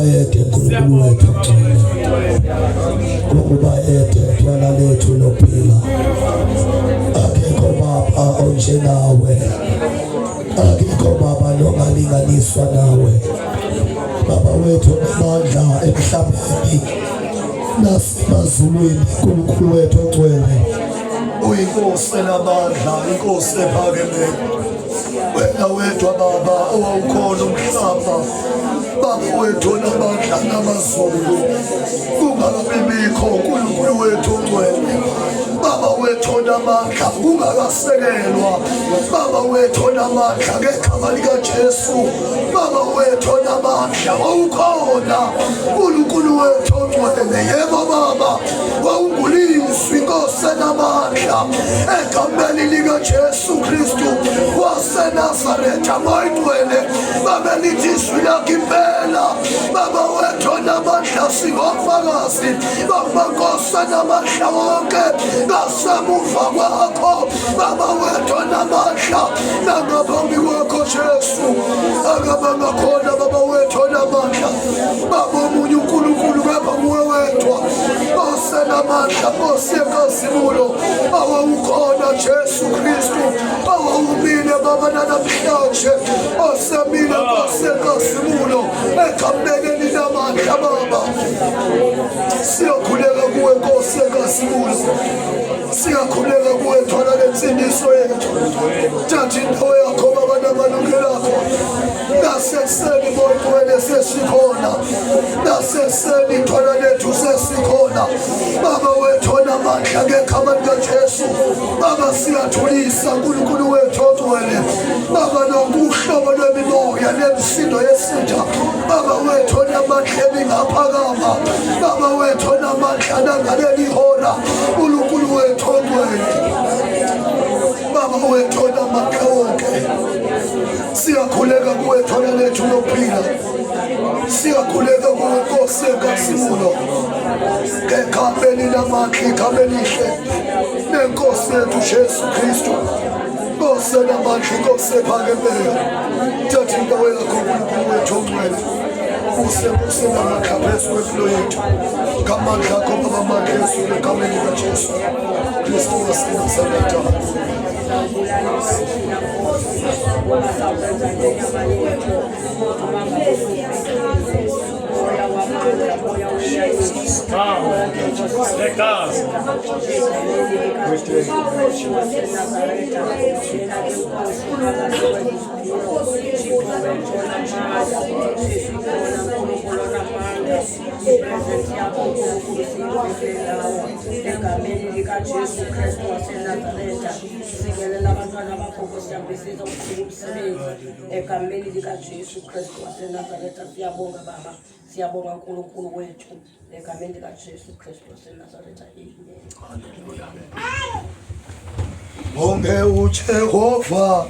ede uNkulunkulu wethu ogcwele, ngokuba ede thwala lethu lophila. Akekho baba onjenawe, akekho baba longalinganiswa nawe. Baba wethu onamandla emhlabeni nasemazulwini, uNkulunkulu wethu ogcwele, uyinkosi enamandla, inkosi ephakeme. Wena wedwa Baba owawukhona umhlaba, Baba wethu onamandla namazulu, kungakabibikho uNkulunkulu wethu ogcwele. Baba wethu onamandla kungakasekelwa, Baba wethu onamandla ngegama likaJesu, Baba wethu onamandla wawukhona uNkulunkulu wethu ogcwele. Yebo Baba, wawungulizwi, inkosi enamandla, egameni likaJesu Kristu waseNazaretha mayigcwele. Baba lithi izwi lakho impela, Baba wethu onamandla, singofakazi bamankosi enamandla wonke ngasemuva kwakho. Baba wethu onamandla, nangaphambi kwakho Jesu akabanga khona. Baba wethu onamandla, Baba omunye uNkulunkulu kepha nguwe wedwa osenamandla, Nkosi yenkazimulo, awawukhona Jesu Kristu, awawumile Baba nanamhlanje, osemile Nkosi yenkazimulo egameni elinamandla. Baba siyakhuleka kuwe Nkosi yenkazimulo, siyakhuleka kuwe, thwala lensindiso yethu, thatha indawo yakho Baba namalungelo akho. Nasekuseni bonke sesikhona, nasekuseni thwala lethu sesikhona. Baba wethu onamandla ngegama likaJesu, Baba siyathulisa uNkulunkulu wethu ogcwele, Baba nokuhlobo lwemimoya nemisindo yesitha, Baba wethu onamandla emingaphakama, Baba wethu onamandla nangaleli hora, uNkulunkulu wethu ogcwele, Baba wethu onamandla wonke, siyakhuleka kuwe, thwala lethu lokuphila, siyakhuleka kuwe Nkosi yenkazimulo, ngegama elinamandla, igama elihle, nenkosi yethu Jesu Kristu, Nkosi enamandla, inkosi ephakemeyo. Thatha indawo yakho uNkulunkulu wethu ogcwele, use namandla phezu kwempilo yethu, ngamandla akho Baba, amandla ezulu egameni likaJesu Kristu waseNazaretha. Egameni likaJesu Kristu waseNazaretha, sikelela abantwana bakho Nkosi yami, besiza ukufika umsebenzi. Egameni likaJesu Kristu waseNazaretha siyabonga Baba, siyabonga uNkulunkulu wethu, egameni likaJesu Kristu waseNazaretha. Amen. Bonke uJehova